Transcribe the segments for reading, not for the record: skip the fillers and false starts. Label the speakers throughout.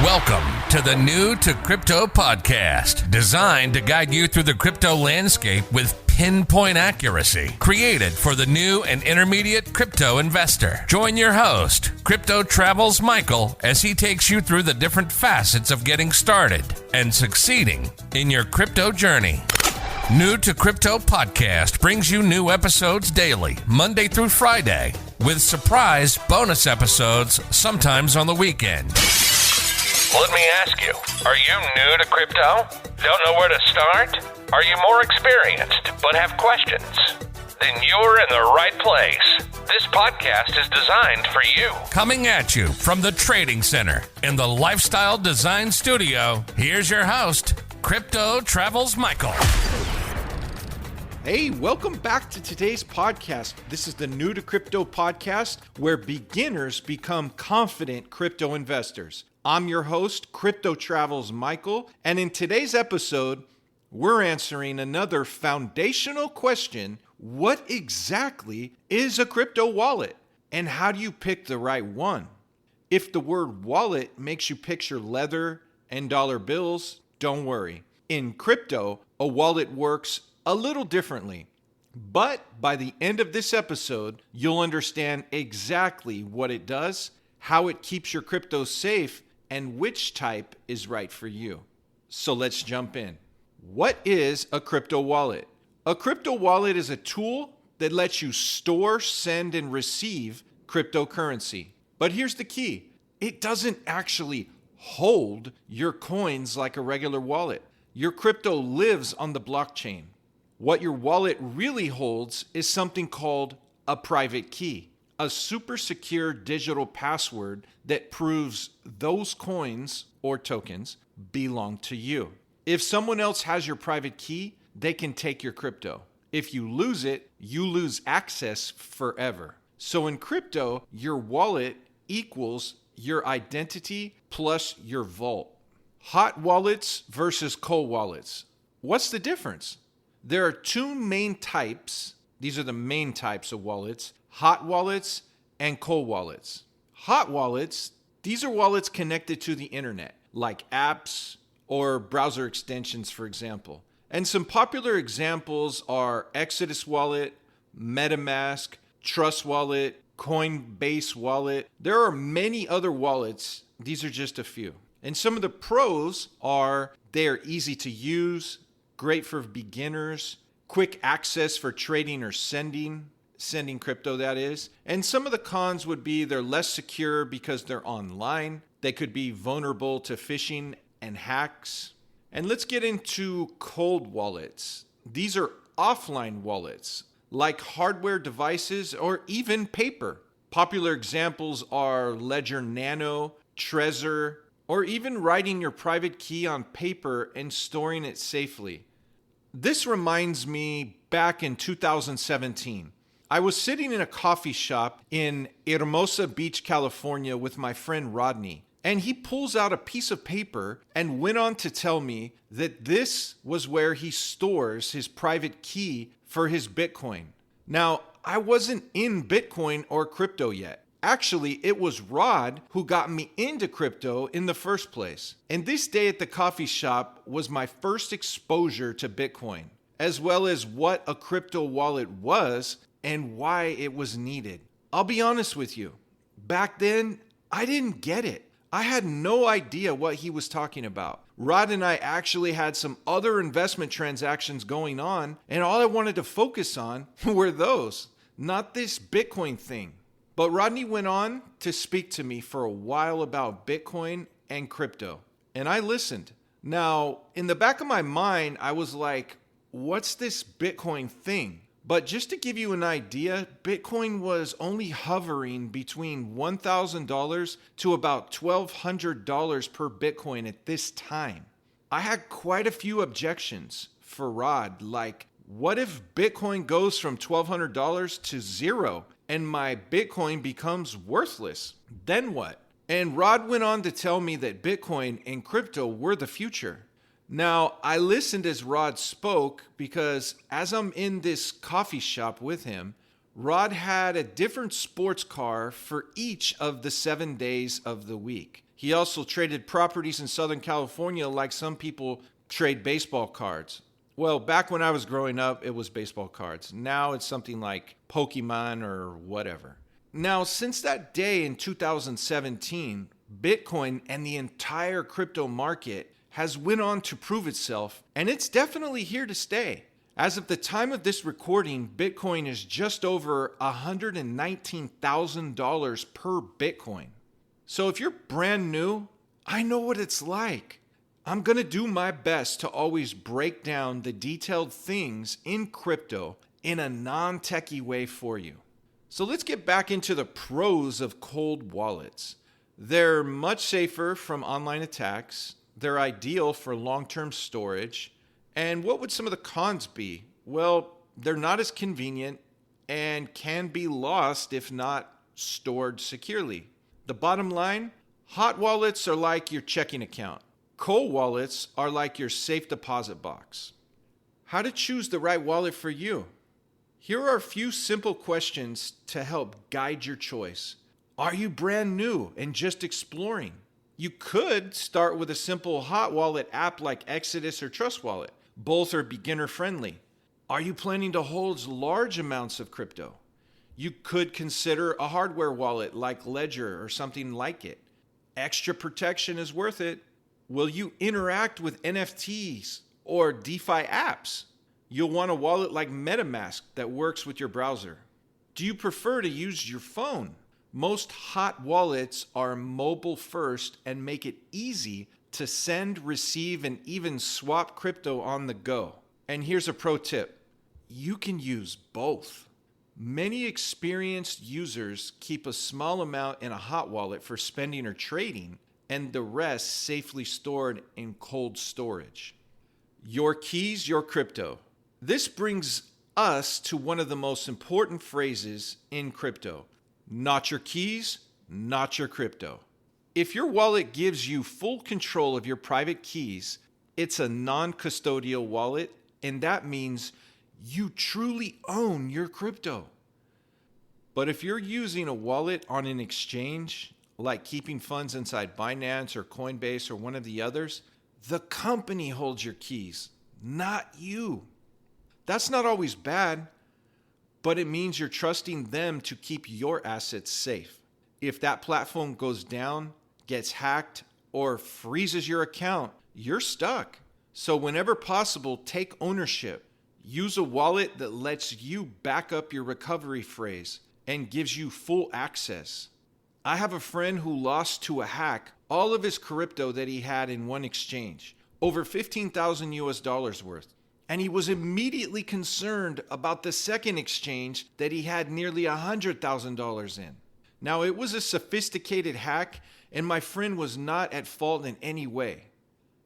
Speaker 1: Welcome to the New to Crypto podcast, designed to guide you through the crypto landscape with pinpoint accuracy, created for the new and intermediate crypto investor. Join your host, Crypto Travels Michael, as he takes you through the different facets of getting started and succeeding in your crypto journey. New to Crypto podcast brings you new episodes daily, Monday through Friday, with surprise bonus episodes sometimes on the weekend. Let me ask you, are you new to crypto? Don't know where to start? Are you more experienced but have questions? Then you're in the right place. This podcast is designed for you. Coming at you from the Trading Center in the Lifestyle Design Studio, here's your host, Crypto Travels Michael.
Speaker 2: Hey, welcome back to today's podcast. This is the New to Crypto podcast, where beginners become confident crypto investors. I'm your host, Crypto Travels Michael, and in today's episode, we're answering another foundational question: what exactly is a crypto wallet, and how do you pick the right one? If the word wallet makes you picture leather and dollar bills, don't worry. In crypto, a wallet works a little differently, but by the end of this episode, you'll understand exactly what it does, how it keeps your crypto safe, and which type is right for you. So let's jump in. What is a crypto wallet? A crypto wallet is a tool that lets you store, send, and receive cryptocurrency. But here's the key: it doesn't actually hold your coins like a regular wallet. Your crypto lives on the blockchain. What your wallet really holds is something called a private key, a super secure digital password that proves those coins or tokens belong to you. If someone else has your private key, they can take your crypto. If you lose it, you lose access forever. So in crypto, your wallet equals your identity plus your vault. Hot wallets versus cold wallets. What's the difference? There are two main types. These are the main types of wallets: hot wallets and cold wallets. Hot wallets, these are wallets connected to the internet, like apps or browser extensions, for example. And some popular examples are Exodus Wallet, MetaMask, Trust Wallet, Coinbase Wallet. There are many other wallets. These are just a few. And some of the pros are they are easy to use, great for beginners, quick access for trading or sending crypto, that is. And some of the cons would be they're less secure because they're online. They could be vulnerable to phishing and hacks. And let's get into cold wallets. These are offline wallets, like hardware devices or even paper. Popular examples are Ledger Nano, Trezor, or even writing your private key on paper and storing it safely. This reminds me back in 2017. I was sitting in a coffee shop in Hermosa Beach, California with my friend Rodney, and he pulls out a piece of paper and went on to tell me that this was where he stores his private key for his Bitcoin. Now, I wasn't in Bitcoin or crypto yet. Actually, it was Rod who got me into crypto in the first place. And this day at the coffee shop was my first exposure to Bitcoin, as well as what a crypto wallet was and why it was needed. I'll be honest with you. Back then, I didn't get it. I had no idea what he was talking about. Rod and I actually had some other investment transactions going on, and all I wanted to focus on were those, not this Bitcoin thing. But Rodney went on to speak to me for a while about Bitcoin and crypto, and I listened. Now, in the back of my mind, I was like, what's this Bitcoin thing? But just to give you an idea, Bitcoin was only hovering between $1,000 to about $1,200 per Bitcoin at this time. I had quite a few objections for Rod, like, what if Bitcoin goes from $1,200 to zero and my Bitcoin becomes worthless? Then what? And Rod went on to tell me that Bitcoin and crypto were the future. Now, I listened as Rod spoke because as I'm in this coffee shop with him, Rod had a different sports car for each of the 7 days of the week. He also traded properties in Southern California like some people trade baseball cards. Well, back when I was growing up, it was baseball cards. Now it's something like Pokemon or whatever. Now, since that day in 2017, Bitcoin and the entire crypto market has went on to prove itself, and it's definitely here to stay. As of the time of this recording, Bitcoin is just over $119,000 per Bitcoin. So if you're brand new, I know what it's like. I'm going to do my best to always break down the detailed things in crypto in a non-techie way for you. So let's get back into the pros of cold wallets. They're much safer from online attacks. They're ideal for long-term storage. And what would some of the cons be? Well, they're not as convenient and can be lost if not stored securely. The bottom line, hot wallets are like your checking account. Cold wallets are like your safe deposit box. How to choose the right wallet for you? Here are a few simple questions to help guide your choice. Are you brand new and just exploring? You could start with a simple hot wallet app like Exodus or Trust Wallet. Both are beginner friendly. Are you planning to hold large amounts of crypto? You could consider a hardware wallet like Ledger or something like it. Extra protection is worth it. Will you interact with NFTs or DeFi apps? You'll want a wallet like MetaMask that works with your browser. Do you prefer to use your phone? Most hot wallets are mobile first and make it easy to send, receive, and even swap crypto on the go. And here's a pro tip. You can use both. Many experienced users keep a small amount in a hot wallet for spending or trading, and the rest safely stored in cold storage. Your keys, your crypto. This brings us to one of the most important phrases in crypto. Not your keys, not your crypto. If your wallet gives you full control of your private keys, it's a non-custodial wallet, and that means you truly own your crypto. But if you're using a wallet on an exchange, like keeping funds inside Binance or Coinbase or one of the others, the company holds your keys, not you. That's not always bad, but it means you're trusting them to keep your assets safe. If that platform goes down, gets hacked, or freezes your account, you're stuck. So whenever possible, take ownership. Use a wallet that lets you back up your recovery phrase and gives you full access. I have a friend who lost to a hack all of his crypto that he had in one exchange, over 15,000 US dollars worth. And he was immediately concerned about the second exchange that he had nearly $100,000 in. Now, it was a sophisticated hack, and my friend was not at fault in any way.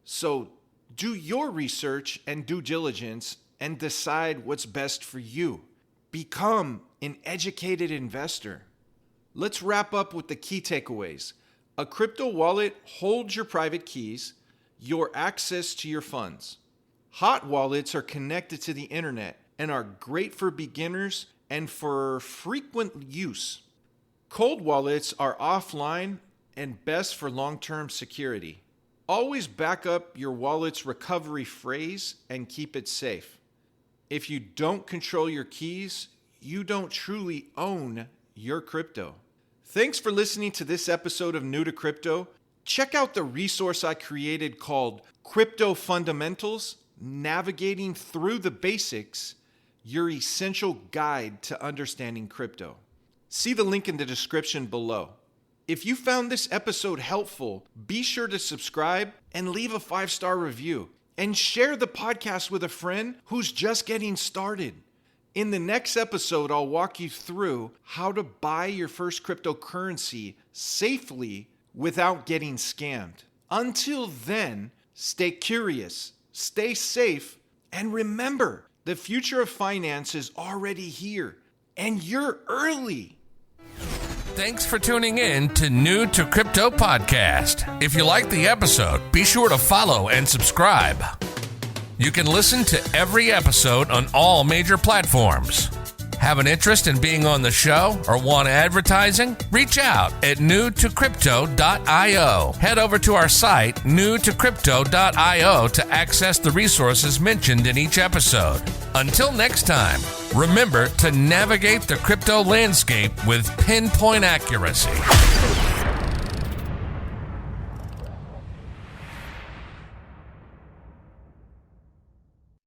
Speaker 2: So do your research and due diligence and decide what's best for you. Become an educated investor. Let's wrap up with the key takeaways. A crypto wallet holds your private keys, your access to your funds. Hot wallets are connected to the internet and are great for beginners and for frequent use. Cold wallets are offline and best for long-term security. Always back up your wallet's recovery phrase and keep it safe. If you don't control your keys, you don't truly own your crypto. Thanks for listening to this episode of New to Crypto. Check out the resource I created called Crypto Fundamentals, Navigating Through the Basics, your essential guide to understanding crypto. See the link in the description below. If you found this episode helpful, be sure to subscribe and leave a 5-star review. And share the podcast with a friend who's just getting started. In the next episode, I'll walk you through how to buy your first cryptocurrency safely without getting scammed. Until then, stay curious, stay safe, and remember, the future of finance is already here, and you're early.
Speaker 1: Thanks for tuning in to New to Crypto Podcast. If you liked the episode, be sure to follow and subscribe. You can listen to every episode on all major platforms. Have an interest in being on the show or want advertising? Reach out at newtocrypto.io. Head over to our site, newtocrypto.io, to access the resources mentioned in each episode. Until next time, remember to navigate the crypto landscape with pinpoint accuracy.